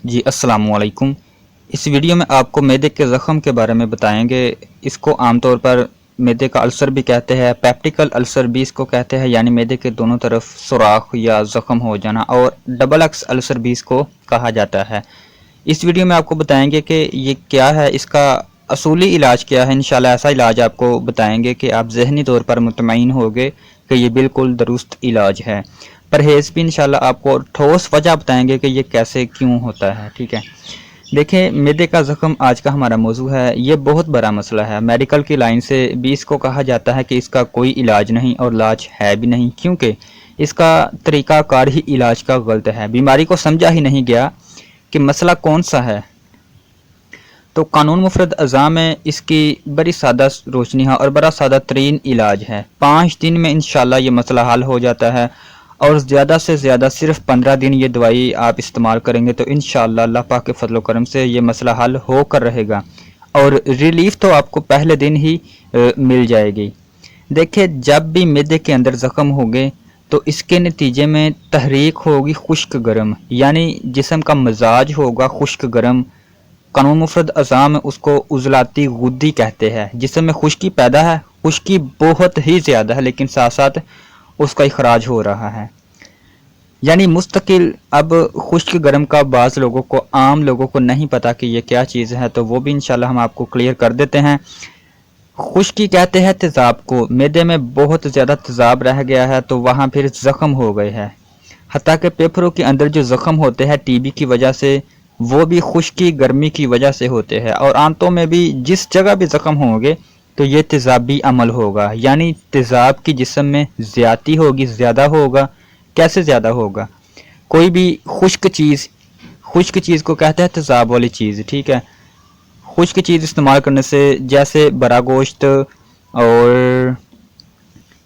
जी अस्सलाम वालेकुम। इस वीडियो में आपको मैदे के ज़ख़म के बारे में बताएंगे। इसको आमतौर पर मैदे का अल्सर भी कहते हैं, पेप्टिकल अल्सर भी इसको कहते हैं, यानी मैदे के दोनों तरफ सुराख या ज़ख़म हो जाना, और डबल एक्स अल्सर भी इसको कहा जाता है। इस वीडियो में आपको बताएंगे कि ये क्या है, इसका असूली इलाज क्या है। इंशाल्लाह ऐसा इलाज आपको बताएंगे कि आप ज़हनी तौर पर मुतमईन होगे कि ये बिल्कुल दुरुस्त इलाज है। परहेज़ भी इंशाल्लाह आपको ठोस वजह बताएंगे कि ये कैसे क्यों होता है। ठीक है, देखिए मैदे का ज़ख़म आज का हमारा मौजू है। ये बहुत बड़ा मसला है। मेडिकल की लाइन से भी इसको कहा जाता है कि इसका कोई इलाज नहीं, और इलाज है भी नहीं, क्योंकि इसका तरीक़ाकार ही इलाज का गलत है। बीमारी को समझा ही नहीं गया कि मसला कौन सा है। तो कानून मुफरद अज़ा में इसकी बड़ी सादा रोशनी है और बड़ा सादा तरीन इलाज है। 5 दिन में इंशाल्लाह ये मसला हल हो जाता है, और ज़्यादा से ज़्यादा सिर्फ 15 दिन ये दवाई आप इस्तेमाल करेंगे तो इंशाल्लाह अल्लाह पाक के फजल करम से ये मसला हल हो कर रहेगा, और रिलीफ तो आपको पहले दिन ही मिल जाएगी। देखिए, जब भी मैदे के अंदर ज़ख़म होंगे तो इसके नतीजे में तहरीक होगी खुश्क गर्म, यानी जिस्म का मिजाज होगा खुश्क गर्म। कानून मुफरद अज़ा में उसको उज़लाती गुद्दी कहते हैं। जिस्म में खुश्की पैदा है, खुश्की बहुत ही ज़्यादा है, लेकिन साथ साथ उसका इखराज हो रहा है, यानी मुस्तकिल। अब खुश्क गर्म का बाज़ लोगों को, आम लोगों को नहीं पता कि ये क्या चीज़ है, तो वो भी इंशाल्लाह हम आपको क्लियर कर देते हैं। खुश्की कहते हैं तेज़ाब को। मैदे में बहुत ज़्यादा तेज़ाब रह गया है तो वहाँ फिर ज़ख़म हो गए हैं। हत्ता के फेफड़ों के अंदर जो ज़ख़म होते हैं टीबी की वजह से, वो भी खुश्की गर्मी की वजह से होते हैं। और आंतों में भी जिस जगह भी ज़ख़म होंगे तो ये तेज़ाबी अमल होगा, यानी तेज़ाब की जिस्म में ज़्यादती होगी, ज़्यादा होगा। कैसे ज़्यादा होगा? कोई भी खुश्क चीज़ को कहते हैं तेज़ाब वाली चीज़। ठीक है, खुश्क चीज़ इस्तेमाल करने से, जैसे बड़ा गोश्त और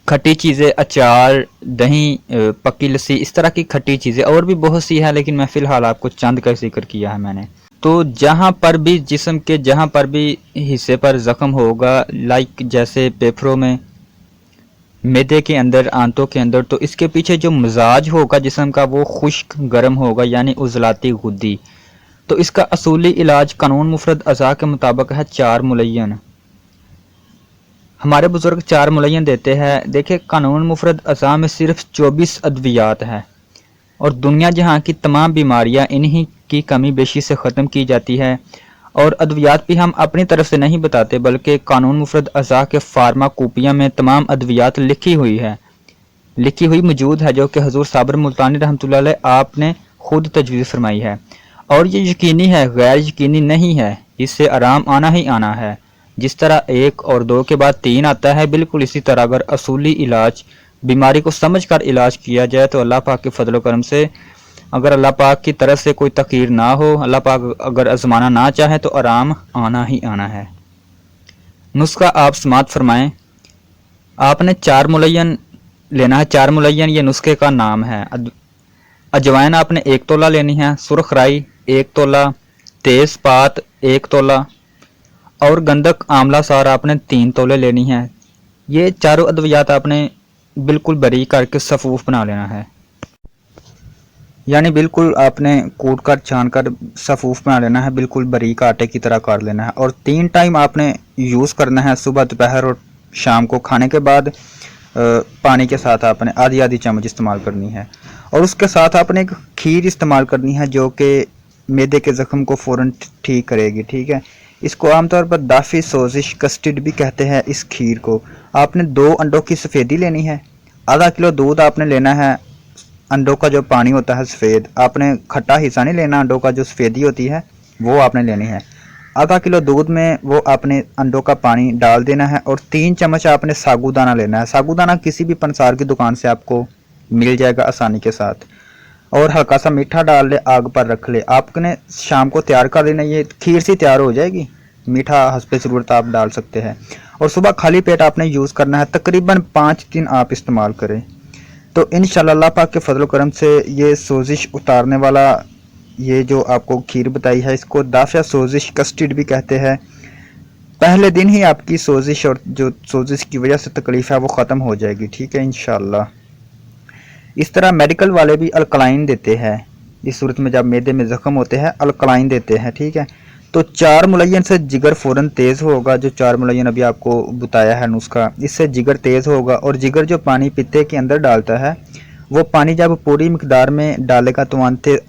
खट्टी चीज़ें, अचार, दही, पक्की लस्सी, इस तरह की खट्टी चीज़ें और भी बहुत सी हैं, लेकिन मैं फ़िलहाल आपको चंद का जिक्र किया है मैंने। तो जहाँ पर भी जिस्म के जहाँ पर भी हिस्से पर ज़ख़म होगा, लाइक जैसे फेफड़ों में, मैदे के अंदर, आंतों के अंदर, तो इसके पीछे जो मिजाज होगा जिस्म का वो खुश्क गर्म होगा, यानी उज़लाती गुद्दी। तो इसका असूली इलाज कानून मुफरद अज़ा के मुताबिक है 4 मुलय्यन। हमारे बुजुर्ग 4 मुलय्यन देते हैं। देखिए, कानून मुफरद अज़ा में सिर्फ 24 अद्वियात है, और दुनिया जहाँ की तमाम बीमारियाँ इन्हीं की कमी बेशी से ख़त्म की जाती है। और अद्वियात भी हम अपनी तरफ से नहीं बताते, बल्कि कानून मुफरद अज़ा के फार्माकोपिया में तमाम अद्वियात लिखी हुई मौजूद है, जो कि हजूर साबर मुल्तानी रहमतुल्लाह अलैह आपने खुद तजवीज़ फरमाई है। और ये यकीनी है, गैर यकीनी नहीं है। इससे आराम आना ही आना है। जिस तरह 1 और 2 के बाद 3 आता है, बिल्कुल इसी तरह अगर असूली इलाज, बीमारी को समझकर इलाज किया जाए तो अल्लाह पाक के फजल करम से, अगर अल्लाह पाक की तरफ से कोई तकीर ना हो, अल्लाह पाक अगर आजमाना ना चाहे, तो आराम आना ही आना है। नुस्खा आप समात फरमाएं। आपने 4 मुलय्यन लेना है। 4 मुलय्यन ये नुस्खे का नाम है। अजवाइन आपने 1 तोला लेनी है, सुरख राई 1 तोला, तेज पात 1 तोला, और गंधक आंवला सार आपने 3 तोले लेनी है। ये चारों अद्वियात आपने बिल्कुल बारीक करके सफूफ बना लेना है, यानी बिल्कुल आपने कूट कर छान कर सफूफ बना लेना है, बिल्कुल बारीक आटे की तरह काट लेना है। और 3 टाइम आपने यूज़ करना है, सुबह, दोपहर और शाम को। खाने के बाद पानी के साथ आपने आधी आधी चम्मच इस्तेमाल करनी है। और उसके साथ आपने एक खीर इस्तेमाल करनी है, जो कि मैदे के ज़ख़म को फ़ौरन ठीक करेगी। ठीक है, इसको आमतौर पर दाफी सोजिश कस्टर्ड भी कहते हैं। इस खीर को आपने 2 अंडों की सफ़ेदी लेनी है, आधा किलो दूध आपने लेना है। अंडों का जो पानी होता है सफ़ेद, आपने खट्टा हिस्सा नहीं लेना, अंडों का जो सफ़ेदी होती है वो आपने लेनी है। आधा किलो दूध में वो आपने अंडों का पानी डाल देना है, और 3 चम्मच आपने साबूदाना लेना है। साबूदाना किसी भी पंसार की दुकान से आपको मिल जाएगा आसानी के साथ। और हल्का सा मीठा डाल ले, आग पर रख ले। आपने शाम को तैयार कर लेना, ये खीर सी तैयार हो जाएगी। मीठा हस्बे ज़रूरत आप डाल सकते हैं। और सुबह खाली पेट आपने यूज़ करना है। तकरीबन 5 दिन आप इस्तेमाल करें तो इंशाल्लाह अल्लाह पाक के फजल करम से ये सोजिश उतारने वाला, ये जो आपको खीर बताई है, इसको दाफिया सोजिश कस्टर्ड भी कहते हैं। पहले दिन ही आपकी सोजिश, और जो सोजिश की वजह से तकलीफ़ है, वो ख़त्म हो जाएगी। ठीक है, इंशाल्लाह। इस तरह मेडिकल वाले भी अल्कलाइन देते हैं। इस सूरत में जब मैदे में ज़ख्म होते हैं अल्कलाइन देते हैं, ठीक है। तो 4 मुलय्यन से जिगर फ़ौरन तेज़ होगा, जो 4 मुलय्यन अभी आपको बताया है नुस्खा, इससे जिगर तेज़ होगा। और जिगर जो पानी पीते के अंदर डालता है, वो पानी जब पूरी मिकदार में डालेगा तो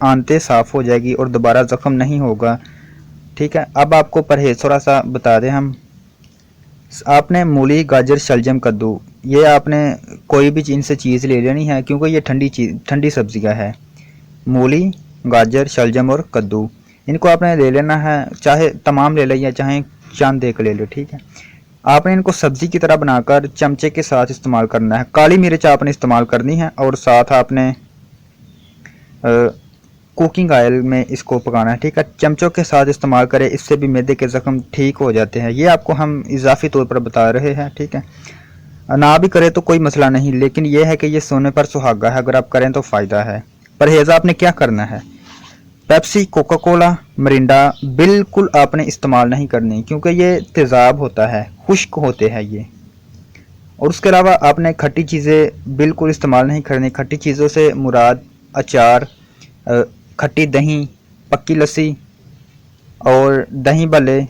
आंतें साफ़ हो जाएगी और दोबारा ज़ख्म नहीं होगा, ठीक है। अब आपको परहेज़ थोड़ा सा बता दें हम। आपने मूली, गाजर, शलजम, कद्दू, ये आपने कोई भी इनसे चीज़ ले लेनी है, क्योंकि ये ठंडी सब्जियां है। मूली, गाजर, शलजम और कद्दू, इनको आपने ले लेना है, चाहे तमाम ले लें या चाहे चंद एक ले लो, ठीक है। आपने इनको सब्जी की तरह बनाकर चमचे के साथ इस्तेमाल करना है। काली मिर्च आपने इस्तेमाल करनी है और साथ आपने कुकिंग ऑयल में इसको पकाना है, ठीक है। चमचों के साथ इस्तेमाल करें, इससे भी मैदे के ज़ख्म ठीक हो जाते हैं। ये आपको हम इजाफी तौर पर बता रहे हैं, ठीक है। ना भी करें तो कोई मसला नहीं, लेकिन यह है कि ये सोने पर सुहागा है, अगर आप करें तो फ़ायदा है। परहेज़ आपने क्या करना है, पेप्सी, कोका कोला, मिरिंडा बिल्कुल आपने इस्तेमाल नहीं करनी, क्योंकि ये तेज़ाब होता है, खुश्क होते हैं ये। और उसके अलावा आपने खट्टी चीज़ें बिल्कुल इस्तेमाल नहीं करनी। खट्टी चीज़ों से मुराद अचार, खट्टी दही, पक्की लस्सी और दही भल्ले।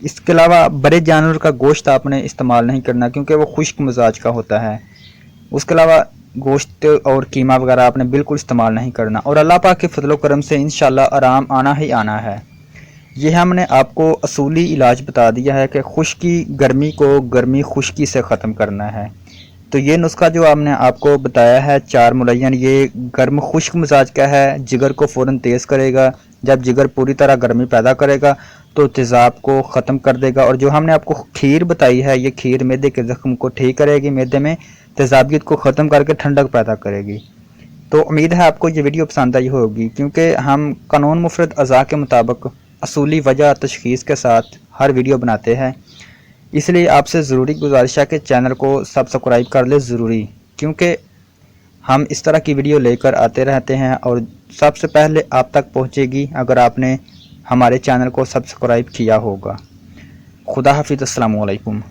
इसके अलावा बड़े जानवर का गोश्त आपने इस्तेमाल नहीं करना, क्योंकि वो खुश्क मिजाज का होता है। उसके अलावा गोश्त और कीमा वगैरह आपने बिल्कुल इस्तेमाल नहीं करना। और अल्लाह पाक के फजलो करम से इंशाल्लाह आराम आना ही आना है। ये हमने आपको असूली इलाज बता दिया है कि खुश्की गर्मी को गर्मी खुश्की से ख़त्म करना है। तो ये नुस्खा जो हमने आपको बताया है 4 मुलय्यन, ये गर्म खुश्क मिजाज का है, जिगर को फ़ौरन तेज़ करेगा। जब जिगर पूरी तरह गर्मी पैदा करेगा तो तेज़ाब को ख़त्म कर देगा। और जो हमने आपको खीर बताई है, ये खीर मैदे के ज़ख्म को ठीक करेगी, मैदे में तेज़ाबियत को ख़त्म करके ठंडक पैदा करेगी। तो उम्मीद है आपको ये वीडियो पसंद आई होगी, क्योंकि हम कानून मुफरद अज़ा के मुताबिक असूली वजह तशख़ीस के साथ हर वीडियो बनाते हैं। इसलिए आपसे ज़रूरी गुजारिश है कि चैनल को सब्सक्राइब कर ले ज़रूरी, क्योंकि हम इस तरह की वीडियो लेकर आते रहते हैं और सबसे पहले आप तक पहुंचेगी अगर आपने हमारे चैनल को सब्सक्राइब किया होगा। खुदा हाफिज़, अस्सलामु अलैकुम।